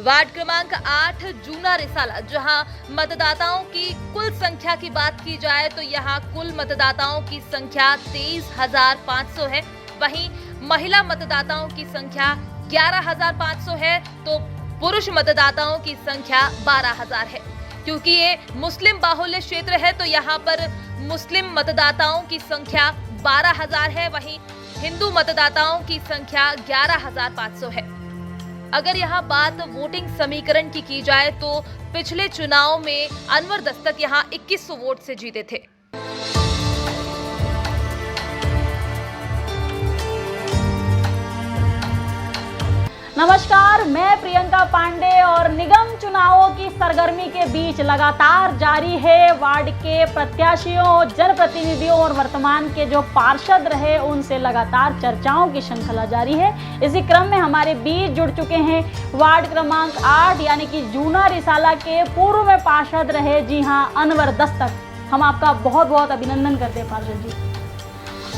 Ward क्रमांक 8 जूना रिसाला, जहां मतदाताओं की कुल संख्या की बात की जाए तो यहां कुल मतदाताओं की संख्या 23,500 है। वहीं महिला मतदाताओं की संख्या 11,500 है तो पुरुष मतदाताओं की संख्या 12,000 है। क्योंकि ये मुस्लिम बाहुल्य क्षेत्र है तो यहाँ पर मुस्लिम मतदाताओं की संख्या 12,000 है, वहीं हिंदू मतदाताओं की संख्या 11,500 है। अगर यहाँ बात वोटिंग समीकरण की जाए तो पिछले चुनाव में अनवर दस्तक यहाँ 2100 वोट से जीते थे। नमस्कार, मैं प्रियंका पांडे और निगम चुनावों की सरगर्मी के बीच लगातार जारी है वार्ड के प्रत्याशियों, जनप्रतिनिधियों और वर्तमान के जो पार्षद रहे उनसे लगातार चर्चाओं की श्रृंखला जारी है। इसी क्रम में हमारे बीच जुड़ चुके हैं वार्ड क्रमांक 8 यानी कि जूना रिसाला के पूर्व में पार्षद रहे, जी हाँ, अनवर दस्तक। हम आपका बहुत बहुत अभिनंदन करते हैं पार्षद जी।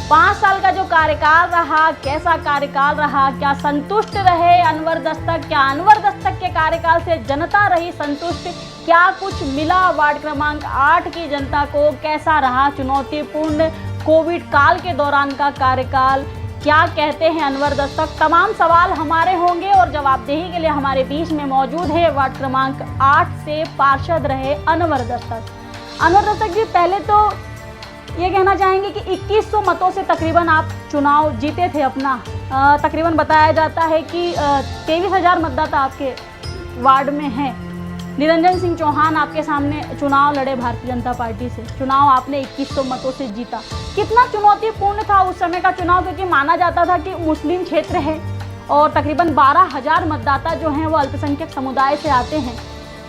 5 साल का जो कार्यकाल रहा, कैसा कार्यकाल रहा, क्या संतुष्ट रहे अनवर दस्तक? क्या अनवर दस्तक के कार्यकाल से जनता रही संतुष्ट? क्या कुछ मिला वार्ड क्रमांक 8 की जनता को? कैसा रहा चुनौतीपूर्ण कोविड काल के दौरान का कार्यकाल? क्या कहते हैं अनवर दस्तक? तमाम सवाल हमारे होंगे और जवाबदेही के लिए हमारे बीच में मौजूद है वार्ड क्रमांक 8 से पार्षद रहे अनवर दस्तक। अनवर दस्तक जी, पहले तो ये कहना चाहेंगे कि 2100 मतों से तकरीबन आप चुनाव जीते थे अपना। तकरीबन बताया जाता है कि 23,000 मतदाता आपके वार्ड में हैं। निरंजन सिंह चौहान आपके सामने चुनाव लड़े भारतीय जनता पार्टी से, चुनाव आपने 2100 मतों से जीता। कितना चुनौतीपूर्ण था उस समय का चुनाव, क्योंकि माना जाता था कि मुस्लिम क्षेत्र है और तकरीबन 12,000 मतदाता जो हैं वो अल्पसंख्यक समुदाय से आते हैं,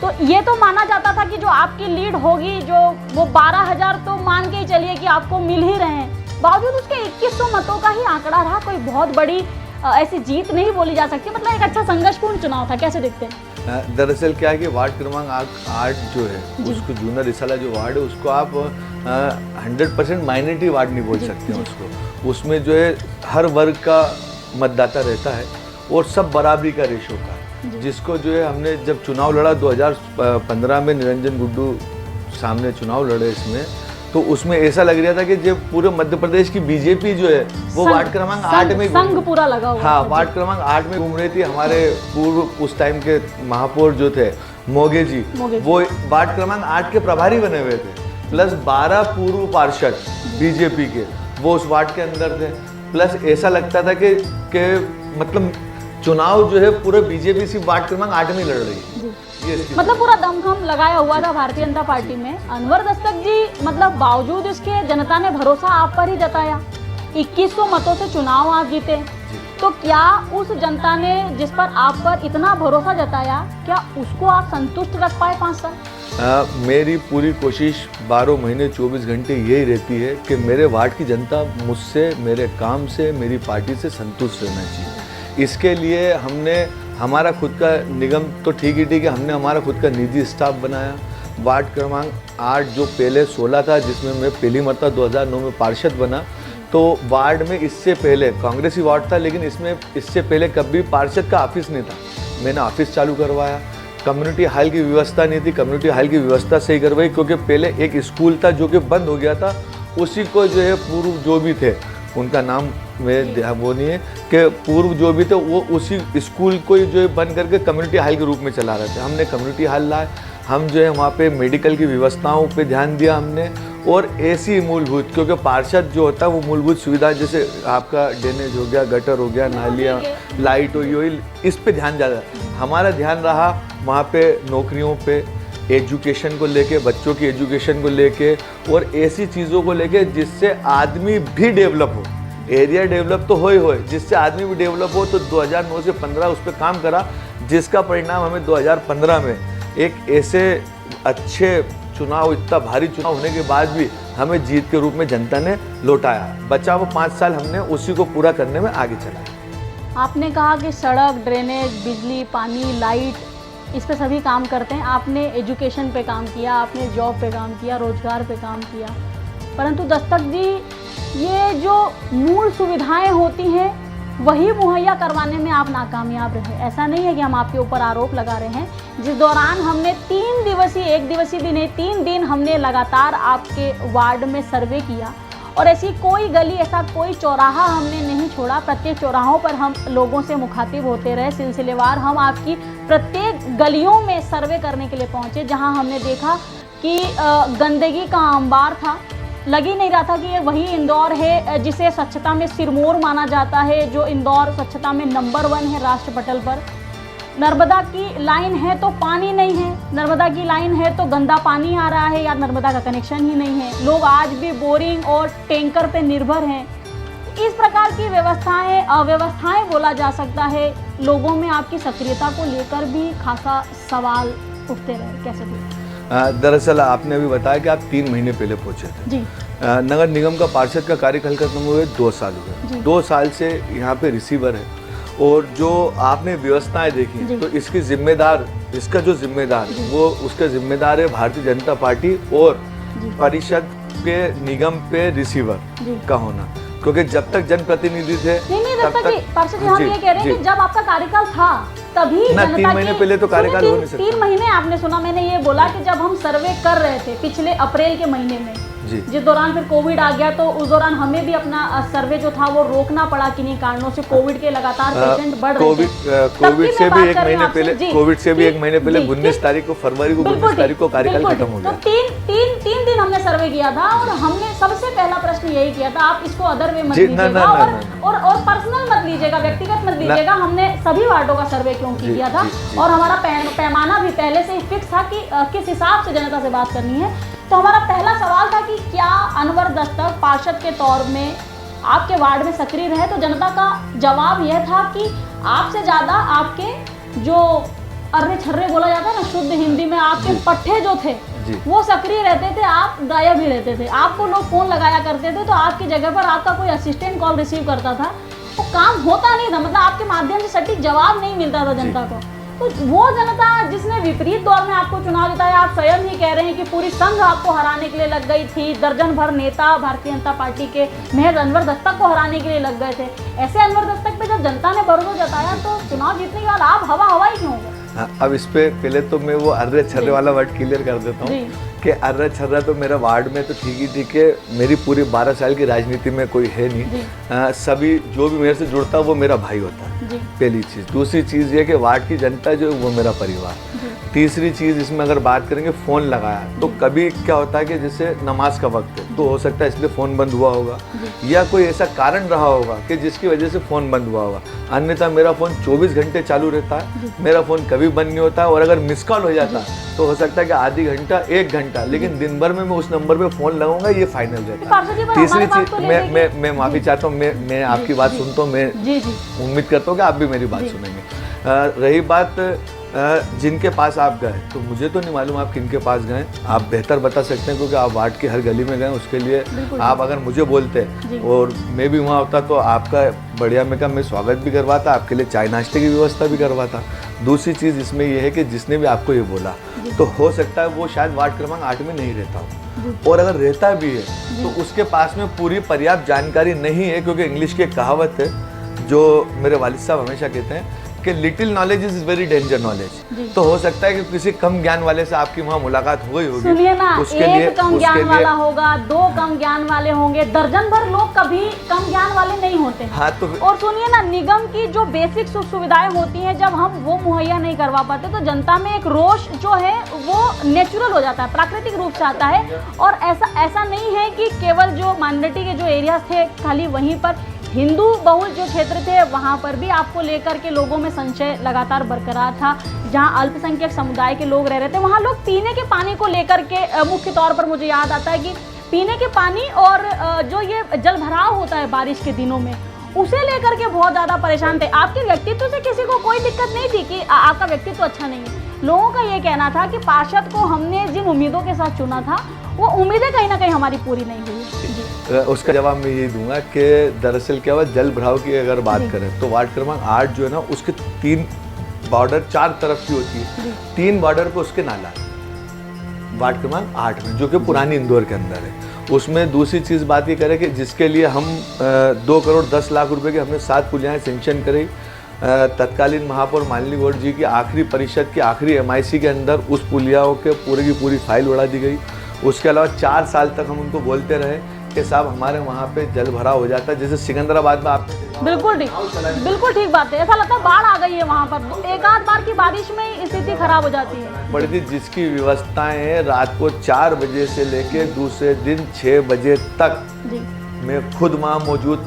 तो ये तो माना जाता था कि जो आपकी लीड होगी, जो वो 12,000 तो मान के ही चलिए कि आपको मिल ही रहे हैं। बावजूद उसके 2100 मतों का ही आंकड़ा रहा, कोई बहुत बड़ी ऐसी जीत नहीं बोली जा सकती। मतलब एक अच्छा संघर्षपूर्ण चुनाव था, कैसे देखते हैं? दरअसल क्या है कि वार्ड क्रमांक 8 जो है उसको, जूना रिसाला जो वार्ड है उसको आप 100% माइनॉरिटी वार्ड नहीं बोल सकते हैं उसको। उसमें जो है हर वर्ग का मतदाता रहता है और सब बराबरी का रेशो का, जिसको जो है हमने जब चुनाव लड़ा 2015 में निरंजन गुड्डू सामने चुनाव लड़े इसमें, तो उसमें ऐसा लग रहा था कि जब पूरे मध्य प्रदेश की बीजेपी जो है वो वार्ड क्रमांक 8 में संघ पूरा लगा हुआ, हाँ, वार्ड क्रमांक 8 में घूम रही थी। हमारे पूर्व उस टाइम के महापौर जो थे मोगे जी, वो वार्ड क्रमांक 8 के प्रभारी बने हुए थे, प्लस 12 पूर्व पार्षद बीजेपी के वो उस वार्ड के अंदर थे। प्लस ऐसा लगता था कि मतलब चुनाव जो है पूरे बीजेपी सिर्फ वार्ड क्रमांक 8 में लड़ रही है। मतलब पूरा दमखम लगाया हुआ था भारतीय जनता पार्टी में। अनवर दस्तक जी, मतलब बावजूद इसके जनता ने भरोसा आप पर ही जताया, 2100 मतों से चुनाव आप जीते, तो क्या उस जनता ने जिस पर आप पर इतना भरोसा जताया, क्या उसको आप संतुष्ट रख पाए 5 साल? मेरी पूरी कोशिश 12 महीने 24 घंटे यही रहती है कि मेरे वार्ड की जनता मुझसे, मेरे काम से, मेरी पार्टी से संतुष्ट रहना चाहिए। इसके लिए हमने हमारा खुद का निगम तो ठीक है, हमने हमारा खुद का निजी स्टाफ बनाया। वार्ड क्रमांक 8 जो पहले 16 था, जिसमें मैं पहली मरतबा 2009 में पार्षद बना, तो वार्ड में इससे पहले कांग्रेसी वार्ड था, लेकिन इसमें इससे पहले कभी पार्षद का ऑफिस नहीं था। मैंने ऑफिस चालू करवाया, कम्युनिटी हॉल की व्यवस्था नहीं थी, कम्युनिटी हॉल की व्यवस्था सही करवाई, क्योंकि पहले एक स्कूल था जो कि बंद हो गया था, उसी को जो है पूर्व जो भी थे, उनका नाम में वो नहीं है कि पूर्व जो भी थे वो उसी स्कूल को जो है बंद करके कम्युनिटी हॉल के रूप में चला रहे थे। हमने कम्युनिटी हॉल लाए, हम जो है वहाँ पे मेडिकल की व्यवस्थाओं पे ध्यान दिया हमने, और ऐसी मूलभूत, क्योंकि पार्षद जो होता है वो मूलभूत सुविधा, जैसे आपका ड्रेनेज हो गया, गटर हो गया, नालियाँ, लाइट हुई, इस पे ध्यान ज़्यादा हमारा ध्यान रहा। वहाँ पे नौकरियों पे, एजुकेशन को लेके, बच्चों की एजुकेशन को लेके, और ऐसी चीज़ों को लेके जिससे आदमी भी डेवलप हो, एरिया डेवलप तो हो जिससे आदमी भी डेवलप हो। तो 2009 से 15 उस पर काम करा, जिसका परिणाम हमें 2015 में एक ऐसे अच्छे चुनाव, इतना भारी चुनाव होने के बाद भी हमें जीत के रूप में जनता ने लौटाया। बचा वो 5 साल हमने उसी को पूरा करने में आगे चलाया। आपने कहा कि सड़क, ड्रेनेज, बिजली, पानी, लाइट, इस पे सभी काम करते हैं। आपने एजुकेशन पे काम किया, आपने जॉब पे काम किया, रोजगार पे काम किया, परंतु दस्तक जी, ये जो मूल सुविधाएं होती हैं वही मुहैया करवाने में आप नाकामयाब रहे। ऐसा नहीं है कि हम आपके ऊपर आरोप लगा रहे हैं। जिस दौरान हमने 3 दिवसीय, 1 दिवसीय भी नहीं, 3 दिन हमने लगातार आपके वार्ड में सर्वे किया और ऐसी कोई गली, ऐसा कोई चौराहा हमने नहीं छोड़ा। प्रत्येक चौराहों पर हम लोगों से मुखातिब होते रहे, सिलसिलेवार हम आपकी प्रत्येक गलियों में सर्वे करने के लिए पहुंचे, जहां हमने देखा कि गंदगी का अंबार था। लग ही नहीं रहा था कि ये वही इंदौर है जिसे स्वच्छता में सिरमौर माना जाता है, जो इंदौर स्वच्छता में नंबर 1 है राष्ट्र पटल पर। नर्मदा की लाइन है तो पानी नहीं है, नर्मदा की लाइन है तो गंदा पानी आ रहा है या नर्मदा का कनेक्शन ही नहीं है। लोग आज भी बोरिंग और टैंकर पे निर्भर हैं। इस प्रकार की व्यवस्थाएं, अव्यवस्थाएं बोला जा सकता है। लोगों में आपकी सक्रियता को लेकर भी खासा सवाल उठते रहे, कैसे भी? दरअसल आपने अभी बताया कि आप 3 महीने पहले पहुंचे थे जी। नगर निगम का पार्षद का कार्यकाल खत्म हुए 2 साल हुए। 2 साल से यहाँ पे रिसीवर है और जो आपने व्यवस्थाएं देखी तो इसकी जिम्मेदार, इसका जो जिम्मेदार वो उसका जिम्मेदार है भारतीय जनता पार्टी और परिषद के निगम पे रिसीवर का होना, क्योंकि जब तक जनप्रतिनिधि थे तब तक पार्षद जी, हम ये कह रहे हैं कि जब आपका कार्यकाल था तभी ना 3 महीने पहले तो कार्यकाल हो नहीं सकता। 3 महीने आपने सुना, मैंने ये बोला कि जब हम सर्वे कर रहे थे पिछले अप्रैल के महीने में, जिस दौरान फिर कोविड आ गया, तो उस दौरान हमें भी अपना सर्वे जो था वो रोकना पड़ा किन्हीं कारणों से। कोविड के लगातार पेशेंट बढ़ रहे थे। कोविड से भी 1 महीने पहले 19 तारीख को, फरवरी को 19 तारीख को कार्यकाल खत्म हो गया। तो 3 दिन हमने सर्वे किया था और हमने सबसे पहला प्रश्न यही किया था, आप इसको अदर वे मत लीजिएगा और पर्सनल मत लीजिएगा, व्यक्तिगत मत लीजिएगा। हमने सभी वार्डों का सर्वे क्यों किया था और हमारा पैमाना भी पहले से ही फिक्स था कि किस हिसाब से जनता से बात करनी है। तो हमारा पहला सवाल था कि क्या अनवर दस्तक पार्षद के तौर में आपके वार्ड में सक्रिय रहे, तो जनता का जवाब यह था कि आपसे ज़्यादा आपके जो अर्रे छर्रे बोला जाता है ना शुद्ध हिंदी में, आपके पट्टे जो थे वो सक्रिय रहते थे, आप गायब ही रहते थे। आपको लोग फ़ोन लगाया करते थे तो आपकी जगह पर आपका कोई असिस्टेंट कॉल रिसीव करता था, वो काम होता नहीं था, मतलब आपके माध्यम से सटीक जवाब नहीं मिलता था जनता को। तो वो जनता जिसने विपरीत दौर में आपको चुनाव जिताया, आप स्वयं ही कह रहे हैं कि पूरी संघ आपको हराने के लिए लग गई थी, दर्जन भर नेता भारतीय जनता पार्टी के महज अनवर दस्तक को हराने के लिए लग गए थे। ऐसे अनवर दस्तक पे जब जनता ने भरोसा जताया तो चुनाव जीतने के बाद आप हवा ही क्यों हो गए? अब इस पे पहले तो मैं वो अर्रे छर्रे वाला वर्ड क्लियर कर देता हूँ कि अर्रा छर्रा तो मेरा वार्ड में तो ठीक ही ठीक है, मेरी पूरी 12 साल की राजनीति में कोई है नहीं। सभी जो भी मेरे से जुड़ता है वो मेरा भाई होता है, पहली चीज़। दूसरी चीज़ ये कि वार्ड की जनता जो है वो मेरा परिवार। तीसरी चीज़ इसमें अगर बात करेंगे, फ़ोन लगाया तो कभी क्या होता है कि जैसे नमाज का वक्त है तो हो सकता है इसलिए फ़ोन बंद हुआ होगा या कोई ऐसा कारण रहा होगा कि जिसकी वजह से फ़ोन बंद हुआ होगा। अन्यथा मेरा फ़ोन 24 घंटे चालू रहता है, मेरा फ़ोन कभी बंद नहीं होता और अगर मिस कॉल हो जाता तो हो सकता है कि आधी घंटा 1 घंटा, लेकिन दिन भर में मैं उस नंबर पे फ़ोन लगाऊंगा, ये फाइनल रहता है। तीसरी चीज़, मैं माफ़ी चाहता हूँ, मैं आपकी बात सुनता हूँ, मैं उम्मीद करता हूँ कि आप भी मेरी बात सुनेंगे। रही बात जिनके पास आप गए, तो मुझे तो नहीं मालूम आप किनके पास गए, आप बेहतर बता सकते हैं क्योंकि आप वार्ड की हर गली में गए। उसके लिए आप अगर मुझे बोलते और मैं भी वहाँ होता तो आपका बढ़िया में का मैं स्वागत भी करवाता, आपके लिए चाय नाश्ते की व्यवस्था भी करवाता। दूसरी चीज़ इसमें यह है कि जिसने भी आपको ये बोला तो हो सकता है वो शायद वार्ड क्रमांक 8 में नहीं रहता हो, और अगर रहता भी है तो उसके पास में पूरी पर्याप्त जानकारी नहीं है, क्योंकि इंग्लिश की एक कहावत है जो मेरे वालिद साहब हमेशा कहते हैं कि little knowledge is very danger knowledge. तो हो सकता है कि किसी कम ज्ञान वाले से आपकी वहाँ मुलाकात हो गई होगी। सुनिए ना, एक कम ज्ञान वाला होगा, 2 कम ज्ञान वाले होंगे, दर्जन भर लोग कभी कम ज्ञान वाले नहीं होते। हाँ, तो और सुनिए ना, निगम की जो बेसिक सुख सुविधाएं होती हैं जब हम वो मुहैया नहीं करवा पाते तो जनता में एक रोष जो है वो नेचुरल हो जाता है, प्राकृतिक रूप से आता है। और ऐसा नहीं है कि केवल जो माइनॉरिटी के जो एरियाज थे खाली वहीं पर, हिंदू बहुल जो क्षेत्र थे वहाँ पर भी आपको लेकर के लोगों में संशय लगातार बरकरार था। जहाँ अल्पसंख्यक समुदाय के लोग रह रहे थे वहाँ लोग पीने के पानी को लेकर के मुख्य तौर पर मुझे याद आता है कि पीने के पानी और जो ये जल भराव होता है बारिश के दिनों में, उसे लेकर के बहुत ज़्यादा परेशान थे। आपके व्यक्तित्व से किसी को कोई दिक्कत नहीं थी कि आपका व्यक्तित्व अच्छा नहीं है। लोगों का ये कहना था कि पार्षद को हमने जिन उम्मीदों के साथ चुना था वो उम्मीदें कहीं ना कहीं हमारी पूरी नहीं हुई। उसका जवाब मैं यही दूंगा कि दरअसल क्या हुआ, जल भराव की अगर बात करें तो वार्ड क्रमांक 8 जो है ना उसके 3 बॉर्डर 4 तरफ की होती है, 3 बॉर्डर पे उसके नाला वार्ड क्रमांक 8 में, जो कि पुरानी इंदौर के अंदर है। उसमें दूसरी चीज़ बात ये करें कि जिसके लिए हम 2 करोड़ 10 लाख रुपए की हमने 7 पुलियाएँ सेंक्शन करी। तत्कालीन महापौर मालिनी गौड़ जी की आखिरी परिषद की आखिरी MIC के अंदर उस पुलियाओं के पूरे की पूरी फाइल उड़ा दी गई। उसके अलावा 4 साल तक हम उनको बोलते रहे कि साहब हमारे वहाँ पे जल भराव हो जाता है, जैसे सिकंदराबाद में आपने देखा बिल्कुल ठीक बात है। ऐसा लगता है बाढ़ आ गई है वहाँ पर, एक आध बार की बारिश में ही स्थिति खराब हो जाती है। बड़ी थी जिसकी व्यवस्थाएं हैं रात को 4 बजे से लेके दूसरे दिन 6 बजे तक जी मैं खुद वहाँ मौजूद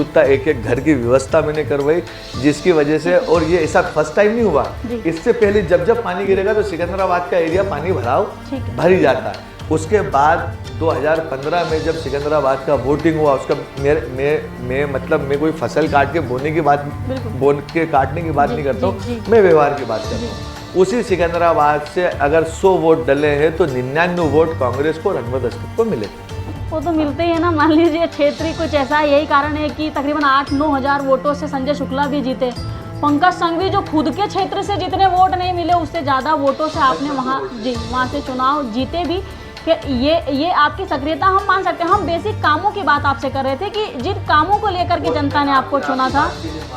था। एक घर की व्यवस्था मैंने करवाई, जिसकी वजह से, और ये ऐसा फर्स्ट टाइम नहीं हुआ, इससे पहले जब पानी गिरेगा तो सिकंदराबाद का एरिया पानी भर ही जाता है। उसके बाद 2015 में जब सिकंदराबाद का वोटिंग हुआ, उसका मैं कोई फसल काट के काटने की बात नहीं करता हूँ, मैं व्यवहार की बात करता हूँ। उसी सिकंदराबाद से अगर 100 वोट डले हैं तो 99 वोट कांग्रेस को, रंगवा दस्तक को मिले। वो तो मिलते ही है ना। मान लीजिए क्षेत्रीय कुछ ऐसा, यही कारण है कि तकरीबन 8-9 हज़ार वोटों से संजय शुक्ला भी जीते। पंकज संघवी जो खुद के क्षेत्र से जितने वोट नहीं मिले उससे ज़्यादा वोटों से आपने वहाँ से चुनाव जीते भी। कि ये आपकी सक्रियता हम मान सकते हैं। हम बेसिक कामों की बात आपसे कर रहे थे कि जिन कामों को लेकर के जनता ने आपको चुना था।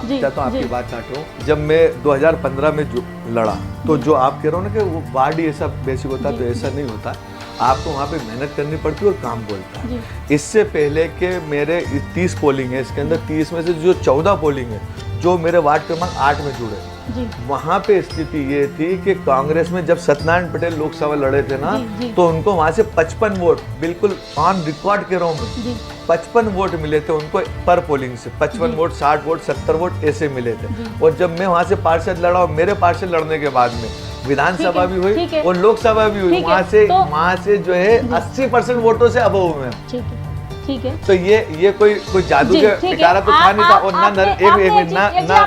जी तो आपकी बात काट रहा हूँ, जब मैं 2015 में लड़ा तो जो आप कह रहे हो ना कि वो वार्ड ही ऐसा बेसिक होता, तो ऐसा नहीं होता। आपको वहाँ पे मेहनत करनी पड़ती है और काम बोलता है। इससे पहले के मेरे 30 पोलिंग है, इसके अंदर 30 में से जो 14 पोलिंग है जो मेरे वार्ड क्रमांक 8 में जुड़े, वहाँ पे स्थिति ये थी कि कांग्रेस में जब सत्यनारायण पटेल लोकसभा लड़े थे ना, तो उनको वहाँ से 55 वोट, बिल्कुल ऑन रिकॉर्ड के रहा हूँ मैं, 55 वोट मिले थे उनको पर पोलिंग से। 55 वोट, 60 वोट, 70 वोट ऐसे मिले थे। और जब मैं वहाँ से पार्षद लड़ा और मेरे पार्षद लड़ने के बाद में विधानसभा भी हुई और लोकसभा भी हुई, वहाँ से जो है 80% वोटों से अबव हुए। ठीक है। तो ये कोई जादू के इशारा तो था नहीं था। और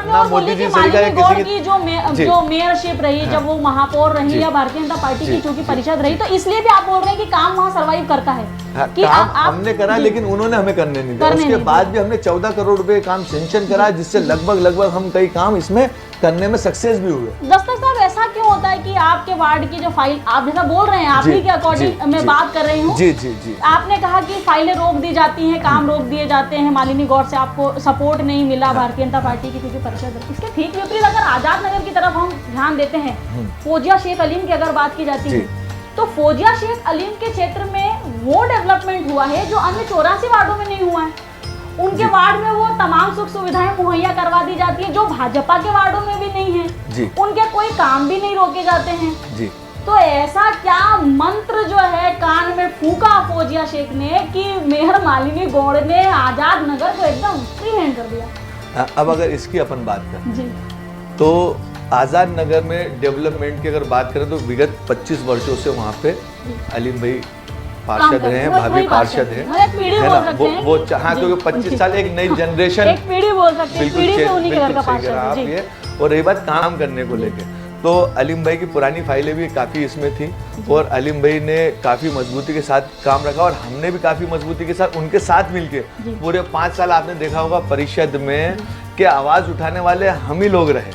ना मोदी जी से किसी की जो मेयरशिप रही, जब वो महापौर रही या भारतीय जनता पार्टी की चूंकि परिषद रही, तो इसलिए भी आप बोल रहे हैं कि काम वहाँ सर्वाइव करता है। काम हमने करा, लेकिन उन्होंने हमें करने नहीं दिया। उसके बाद भी हमने 14 करोड़ रुपए काम सेंक्शन करा, जिससे लगभग हम कई काम इसमें करने में सक्सेस भी हुए। दस्तक साहब, ऐसा क्यों होता है कि आपके वार्ड की जो फाइल, आप जैसा बोल रहे हैं, आप ही के अकॉर्डिंग मैं बात कर रही हूँ। जी। आपने कहा कि फाइलें रोक दी जाती हैं, काम रोक दिए जाते हैं, मालिनी गौड़ से आपको सपोर्ट नहीं मिला भारतीय जनता पार्टी की क्योंकि परिषद। इसके ठीक विपरीत अगर आजाद नगर की तरफ हम ध्यान देते हैं, फौजिया शेख अलीम की अगर बात की जाती है, तो फौजिया शेख अलीम के क्षेत्र में वो डेवलपमेंट हुआ है जो अन्य 84 वार्डों में नहीं हुआ है। उनके वार्ड में वो तमाम सुख सुविधाएं मुहैया करवा दी जाती है जो भाजपा के वार्डों में भी नहीं है। उनके कोई काम भी नहीं रोके जाते हैं। तो ऐसा क्या मंत्र जो है कान में फूका फौजिया शेख ने कि मेयर मालिनी गौड़ ने आजाद नगर को एकदम फ्री हैंड कर दिया। अब अगर इसकी अपन बात करें तो आजाद नगर में डेवलपमेंट की अगर बात करें तो विगत 25 वर्षों से वहाँ पे अलीम भाई पार्षद रहे हैं, भाभी पार्षद है ना, वो हाँ, क्योंकि 25 साल एक नई जनरेशन, एक पीढ़ी बोल सकते हैं, पीढ़ी से उन्हीं के घर का पार्षद आप ये। और रही बात काम करने को लेके, तो अलीम भाई की पुरानी फाइलें भी काफ़ी इसमें थी और अलीम भाई ने काफ़ी मजबूती के साथ काम रखा और हमने भी काफ़ी मजबूती के साथ उनके साथ मिलके पूरे 5 साल आपने देखा होगा परिषद में कि आवाज़ उठाने वाले हम ही लोग रहे,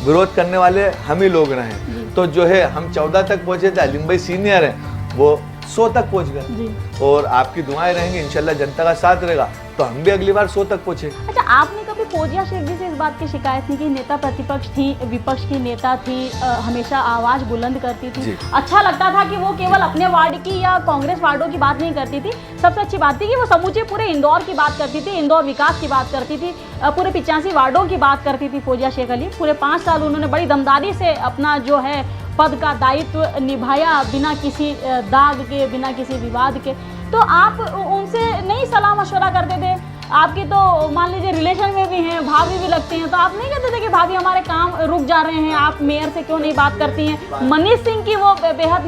विरोध करने वाले हम ही लोग रहे। तो जो है हम 14 तक पहुंचे थे, अलीम भाई सीनियर हैं, वो 100 तक पहुंच गए और आपकी दुआएं रहेंगी, इंशाल्लाह जनता का साथ रहेगा तो हम भी अगली बार 100 तक पहुंचे। अच्छा, आपने कभी फौजिया शेख जी से इस बात की शिकायत नहीं की? नेता प्रतिपक्ष थी, विपक्ष की नेता थी, हमेशा आवाज बुलंद करती थी, अच्छा लगता था कि वो केवल अपने वार्ड की या कांग्रेस वार्डों की बात नहीं करती थी। सबसे अच्छी बात थी कि वो समूचे पूरे इंदौर की बात करती थी, इंदौर विकास की बात करती थी, पूरे 85 वार्डों की बात करती थी फौजिया शेख अली। पूरे 5 साल उन्होंने बड़ी दमदारी से अपना जो है पद का दायित्व निभाया, बिना किसी दाग के, बिना किसी विवाद के। तो आप उनसे नहीं सलाह मशवरा करते थे? आपकी तो मान लीजिए रिलेशन में भी हैं, भाभी भी लगती हैं, तो आप नहीं कहते थे कि भाभी हमारे काम रुक जा रहे हैं, आप मेयर से क्यों नहीं बात करती हैं? मनीष सिंह की वो बेहद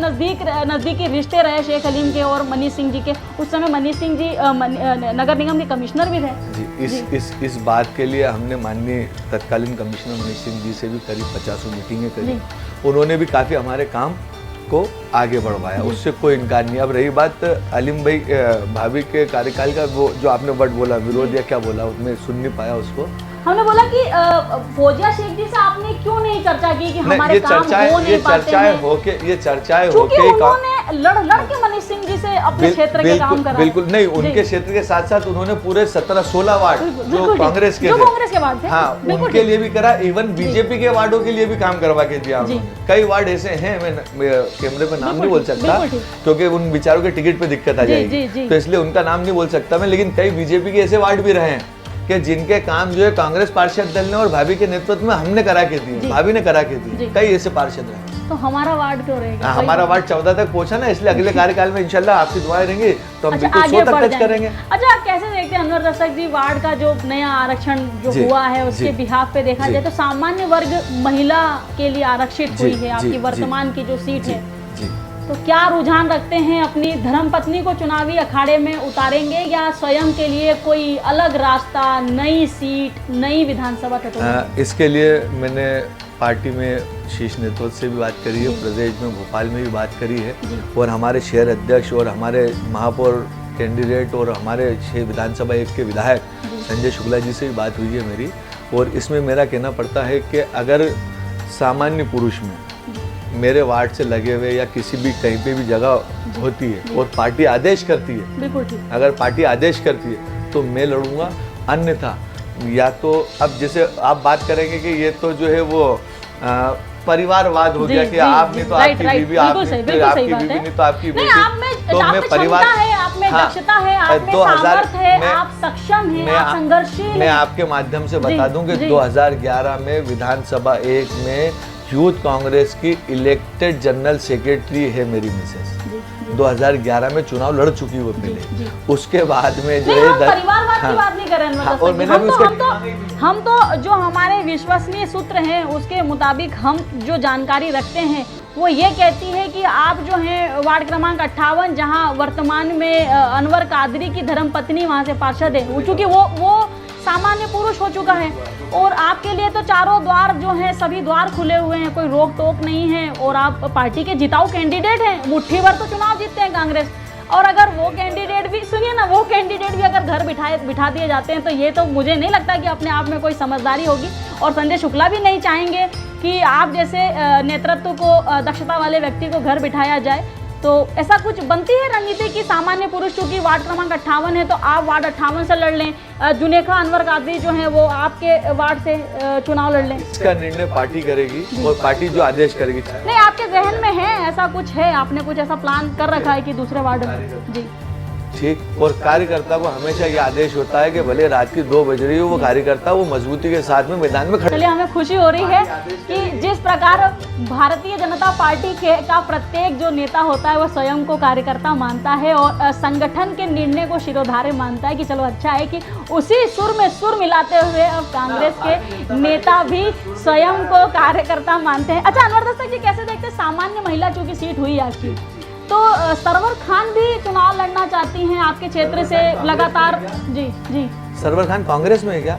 नज़दीकी रिश्ते रहे शेख अलीम के और मनीष सिंह जी के। उस समय मनीष सिंह जी नगर निगम के कमिश्नर भी थे। जी, इस बात के लिए हमने माननीय तत्कालीन कमिश्नर मनीष सिंह जी से भी करीब 50 मीटिंगें करी। उन्होंने भी काफ़ी हमारे काम को आगे बढ़वाया, उससे कोई इनकार नहीं। अब रही बात अलीम भाई भाभी के कार्यकाल का, वो जो आपने वर्ड बोला विरोध या क्या बोला, मैं सुन नहीं पाया उसको। हमने बोला कि फौजिया शेख जी से आपने क्यों नहीं चर्चा की कि हमारे काम हो नहीं पाते हैं? ये चर्चाएं होके लड़ के मनीष सिंह जी से अपने क्षेत्र के काम करा। बिल्कुल नहीं, उनके क्षेत्र के साथ साथ उन्होंने पूरे 17-16 वार्ड जो कांग्रेस के वार्ड थे, हाँ, उनके लिए भी करा। इवन बीजेपी के वार्डों के लिए भी काम करवा के दिया उन्होंने। कई वार्ड ऐसे हैं, मैं कैमरे पे नाम नहीं बोल सकता क्योंकि उन बेचारों के टिकट पे दिक्कत आ जाएगी, तो इसलिए उनका नाम नहीं बोल सकता मैं, लेकिन कई बीजेपी के ऐसे वार्ड भी रहे हैं कि जिनके काम जो है कांग्रेस पार्षद दल ने और भाभी के नेतृत्व में हमने करा के दिए, भाभी ने करा के दिए। कई ऐसे पार्षद रहे। तो हमारा वार्ड क्यों रहेगा? हमारा वार्ड 14 तक पहुंचा ना, इसलिए अगले कार्यकाल में इंशाल्लाह आपकी दुआएं रहेंगी तो हम बिल्कुल 100 तक टच करेंगे। अच्छा, आप कैसे देखते हैं अनवर दस्तक जी, वार्ड का जो नया आरक्षण जो हुआ है उसके बिहाफ पे देखा जाए तो सामान्य वर्ग महिला के लिए आरक्षित हुई है, आपकी वर्तमान की जो सीट है, तो क्या रुझान रखते हैं? अपनी धर्मपत्नी को चुनावी अखाड़े में उतारेंगे या स्वयं के लिए कोई अलग रास्ता, नई सीट, नई विधानसभा का? इसके लिए मैंने पार्टी में शीर्ष नेतृत्व से भी बात करी है, प्रदेश में भोपाल में भी बात करी है, और हमारे शहर अध्यक्ष और हमारे महापौर कैंडिडेट और हमारे विधानसभा 1 के विधायक संजय शुक्ला जी से भी बात हुई है मेरी। और इसमें मेरा कहना पड़ता है कि अगर सामान्य पुरुष में मेरे वार्ड से लगे हुए या किसी भी कहीं पे भी जगह होती है और पार्टी आदेश करती है, बिल्कुल ठीक, अगर पार्टी आदेश करती है तो मैं लड़ूंगा। अन्यथा या तो अब जैसे आप बात करेंगे कि ये तो जो है वो परिवारवाद हो गया कि आप नहीं तो आपकी बीवी, आपकी बीवी नहीं तो आपकी बेटी, तो मैं परिवार है, आप में दक्षता है, आप में सामर्थ्य है, आप सक्षम हैं, आप संघर्षशील। मैं आपके माध्यम से बता दूं कि 2011 में विधानसभा 1 में यूथ कांग्रेस की इलेक्टेड जनरल सेक्रेटरी है मेरी मिसेस। 2011 में चुनाव लड़ चुकी वो पहले, उसके बाद में जो है परिवारवाद की बात नहीं कर रहे हैं, और मैंने हम तो जो हमारे विश्वसनीय सूत्र हैं उसके मुताबिक हम जो जानकारी रखते हैं वो ये कहती है कि आप जो हैं वार्ड क्रमांक 58 जहां वर्तमान में अनवर कादरी की धर्मपत्नी वहां से पार्षद है, चूंकि वो सामान्य पुरुष हो चुका है और आपके लिए तो चारों द्वार जो हैं सभी द्वार खुले हुए हैं, कोई रोक टोक नहीं है और आप पार्टी के जिताऊ कैंडिडेट हैं। मुट्ठी भर तो चुनाव जीतते हैं कांग्रेस, और अगर वो कैंडिडेट भी, सुनिए ना, वो कैंडिडेट भी अगर घर बिठा दिए जाते हैं तो ये तो मुझे नहीं लगता कि अपने आप में कोई समझदारी होगी। और संजय शुक्ला भी नहीं चाहेंगे कि आप जैसे नेतृत्व को, दक्षता वाले व्यक्ति को घर बिठाया जाए। तो ऐसा कुछ बनती है रणनीति की सामान्य पुरुष, क्योंकि वार्ड क्रमांक 58 है तो आप वार्ड 58 से लड़ लें, जुनेखा अनवर कादरी जो है वो आपके वार्ड से चुनाव लड़ लें। इसका निर्णय पार्टी करेगी और पार्टी जो आदेश करेगी। नहीं, आपके जहन में है ऐसा कुछ है, आपने कुछ ऐसा प्लान कर रखा है कि दूसरे वार्ड में? जी ठीक, और कार्यकर्ता को हमेशा ये आदेश होता है कि भले रात की 2 बज रही हो, वो कार्यकर्ता वो मजबूती के साथ में मैदान में खड़े। चलिए, हमें खुशी हो रही है कि जिस प्रकार भारतीय जनता पार्टी का प्रत्येक जो नेता होता है वो स्वयं को कार्यकर्ता मानता है और संगठन के निर्णय को शिरोधार्य मानता है, कि चलो अच्छा है कि उसी सुर में सुर मिलाते हुए अब कांग्रेस के नेता भी स्वयं को कार्यकर्ता मानते हैं। अच्छा, अनवर दस्तक जी कैसे देखते हैं, सामान्य महिला चूंकि सीट हुई आपकी, तो सरवर खान भी चुनाव लड़ना चाहती हैं आपके क्षेत्र से लगातार? जी सरवर खान कांग्रेस में है क्या?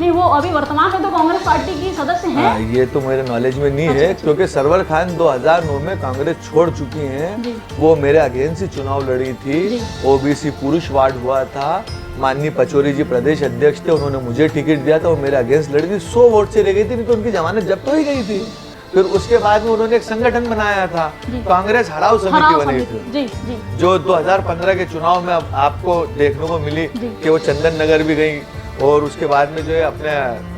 नहीं, वो अभी वर्तमान में तो कांग्रेस पार्टी की सदस्य हैं। ये तो मेरे नॉलेज में नहीं है, क्योंकि सरवर खान 2009 में कांग्रेस छोड़ चुकी हैं। वो मेरे अगेंस्ट ही चुनाव लड़ी थी, ओबीसी पुरुष वार्ड हुआ था, माननीय पचौरी जी प्रदेश अध्यक्ष थे, उन्होंने मुझे टिकट दिया था, वो मेरे अगेंस्ट लड़ी थी, 100 वोट से रह गई थी, नहीं तो उनकी जमानत जब्त हो ही गई थी। फिर उसके बाद में उन्होंने एक संगठन बनाया था, कांग्रेस हड़ाव समिति बनी थी, जो 2015 के चुनाव में आपको देखने को मिली कि वो चंदन नगर भी गई, और उसके बाद में जो है अपने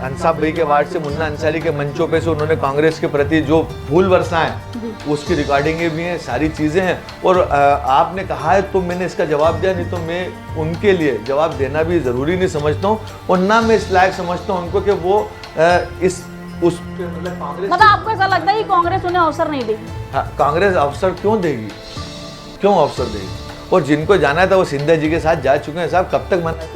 अंसाब भाई के वार्ड से मुन्ना अंसारी के मंचों पे से उन्होंने कांग्रेस के प्रति जो फूल बरसाएं, उसकी रिकॉर्डिंगें भी हैं, सारी चीज़ें हैं। और आपने कहा है तो मैंने इसका जवाब दिया, नहीं तो मैं उनके लिए जवाब देना भी ज़रूरी नहीं समझता हूँ, और ना मैं इस लायक समझता हूँ उनको कि वो मतलब आपको ऐसा लगता है कि कांग्रेस उन्हें अवसर नहीं देगी? हाँ, कांग्रेस अवसर क्यों देगी, क्यों अवसर देगी? और जिनको जाना था वो सिंधिया जी के साथ जा चुके हैं साहब, कब तक मना?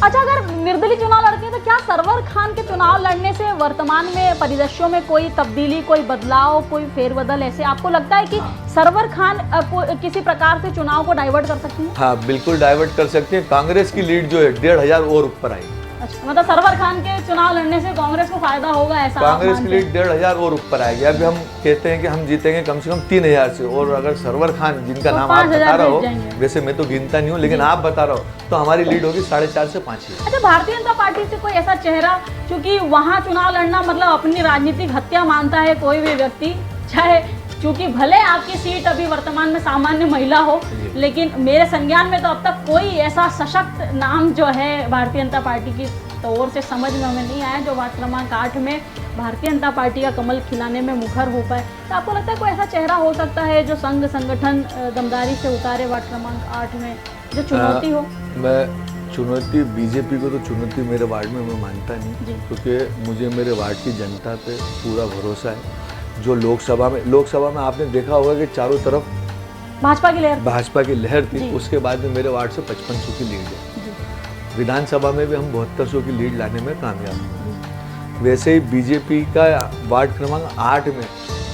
अच्छा, अगर निर्दलीय चुनाव लड़ते हैं तो क्या सरवर खान के चुनाव लड़ने से वर्तमान में परिदृश्यों में कोई तब्दीली, कोई बदलाव, कोई फेरबदल ऐसे आपको लगता है कि सरवर खान किसी प्रकार से चुनाव को डाइवर्ट कर सकती है? हाँ, बिल्कुल डाइवर्ट कर सकती है। कांग्रेस की लीड जो है 1,500 और ऊपर आई। अच्छा, मतलब सरवर खान के चुनाव लड़ने से कांग्रेस को फायदा होगा, ऐसा कांग्रेस की लीड 1,500 और ऊपर आएगी। अभी हम कहते हैं कि हम जीतेंगे कम से कम 3,000 से, और अगर सरवर खान जिनका नाम आप बता रहे हो, वैसे मैं तो गिनता नहीं हूँ लेकिन आप बता रहे हो, तो हमारी लीड होगी 4.5 से 5,000। अच्छा, भारतीय जनता पार्टी से कोई ऐसा चेहरा, क्योंकि वहाँ चुनाव लड़ना मतलब अपनी राजनीतिक हत्या मानता है कोई भी व्यक्ति, चाहे क्योंकि भले आपकी सीट अभी वर्तमान में सामान्य महिला हो, जी। लेकिन मेरे संज्ञान में तो अब तक कोई ऐसा सशक्त नाम जो है भारतीय जनता पार्टी की ओर से समझ में हमें नहीं आया जो वार्ड क्रमांक 8 में भारतीय जनता पार्टी का कमल खिलाने में मुखर हो पाए। तो आपको लगता है कोई ऐसा चेहरा हो सकता है जो संघ संगठन दमदारी से उतारे वार्ड क्रमांक 8 में, जो चुनौती हो? मैं चुनौती बीजेपी को तो चुनौती मेरे वार्ड में मैं मानता जी। नहीं, क्योंकि मुझे मेरे वार्ड की जनता पे पूरा भरोसा है। जो लोकसभा में आपने देखा होगा कि चारों तरफ भाजपा की लहर थी, जी। उसके बाद में मेरे वार्ड से 5500 की लीड है। जी, विधानसभा में भी हम 7200 की लीड लाने में कामयाब हुए। वैसे ही बीजेपी का वार्ड क्रमांक 8 में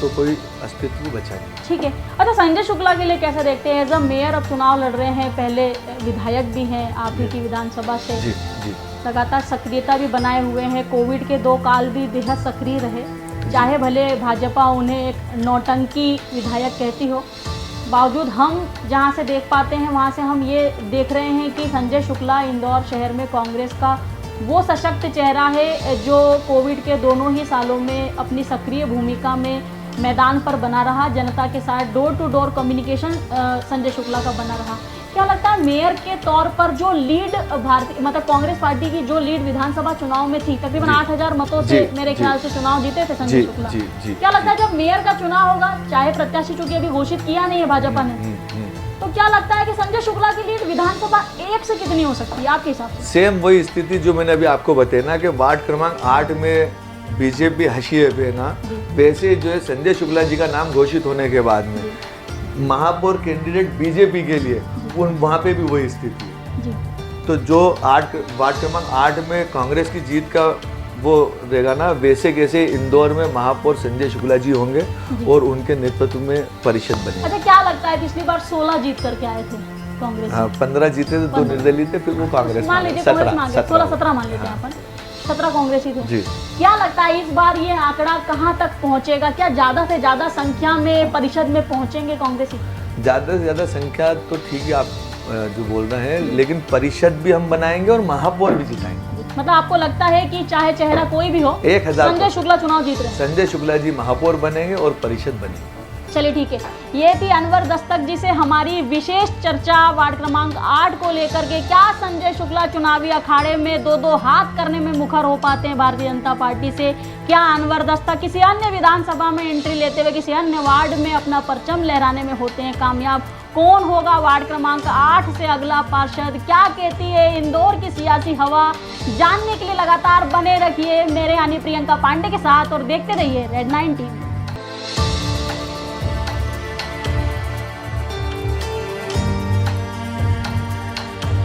तो कोई अस्तित्व बचा नहीं। ठीक है। अच्छा, संजय शुक्ला के लिए कैसे देखते हैं? एज अ मेयर अब चुनाव लड़ रहे हैं, पहले विधायक भी हैं आप ही की विधानसभा से, जी जी लगातार सक्रियता भी बनाए हुए हैं, कोविड के 2 काल भी बेहद सक्रिय रहे, चाहे भले भाजपा उन्हें एक नौटंकी विधायक कहती हो, बावजूद हम जहां से देख पाते हैं वहां से हम ये देख रहे हैं कि संजय शुक्ला इंदौर शहर में कांग्रेस का वो सशक्त चेहरा है जो कोविड के दोनों ही सालों में अपनी सक्रिय भूमिका में मैदान पर बना रहा, जनता के साथ door to door communication Sanjay Shukla का बना रहा। क्या लगता है मेयर के तौर पर जो लीड कांग्रेस पार्टी की जो लीड विधानसभा चुनाव में थी, तकरीबन 8000 मतों से मेरे ख्याल से चुनाव जीते थे संजय शुक्ला। क्या लगता है जब मेयर का चुनाव होगा, चाहे प्रत्याशी चूंकि अभी घोषित किया नहीं है भाजपा ने, तो क्या लगता है कि संजय शुक्ला की लीड विधानसभा 1 से कितनी हो सकती है आपके हिसाब से? सेम वही स्थिति जो मैंने अभी आपको बताई ना, कि वार्ड क्रमांक 8 में बीजेपी हशिए पे ना, वैसे जो है संजय शुक्ला जी का नाम घोषित होने के बाद में महापौर कैंडिडेट बीजेपी के लिए वहाँ पे भी वही स्थिति है। जी। तो जो वार्ड क्रमांक 8 में कांग्रेस की जीत का वो रहेगा ना, वैसे कैसे इंदौर में महापौर संजय शुक्ला जी होंगे और उनके नेतृत्व में परिषद बनेगी। अच्छा, क्या लगता है पिछली बार 16 जीत करके आए थे कांग्रेस? हाँ, 15 जीते थे, 2 निर्दलीय थे, फिर वो कांग्रेस मान लीजिए, कांग्रेस में आ गए, 16-17 मान लीजिए अपन, 17 कांग्रेसी थे। जी। क्या लगता है इस बार ये आंकड़ा कहाँ तक पहुँचेगा? क्या ज्यादा से ज्यादा संख्या में परिषद में पहुँचेंगे कांग्रेसी? ज़्यादा से ज़्यादा संख्या तो ठीक है आप जो बोल रहे हैं, लेकिन परिषद भी हम बनाएंगे और महापौर भी जिताएंगे। मतलब आपको लगता है कि चाहे चेहरा कोई भी हो, 1000 संजय शुक्ला चुनाव जीत रहे हैं? संजय शुक्ला जी महापौर बनेंगे और परिषद बनेगी। चलिए ठीक है, ये थी अनवर दस्तक जी से हमारी विशेष चर्चा वार्ड क्रमांक 8 को लेकर के। क्या संजय शुक्ला चुनावी अखाड़े में 2-2 हाथ करने में मुखर हो पाते हैं भारतीय जनता पार्टी से? क्या अनवर दस्तक किसी अन्य विधानसभा में एंट्री लेते हुए किसी अन्य वार्ड में अपना परचम लहराने में होते हैं कामयाब? कौन होगा वार्ड क्रमांक 8 से अगला पार्षद? क्या कहती है इंदौर की सियासी हवा? जानने के लिए लगातार बने रहिए मेरे यानी प्रियंका पांडे के साथ और देखते रहिए रेड 9 टीवी।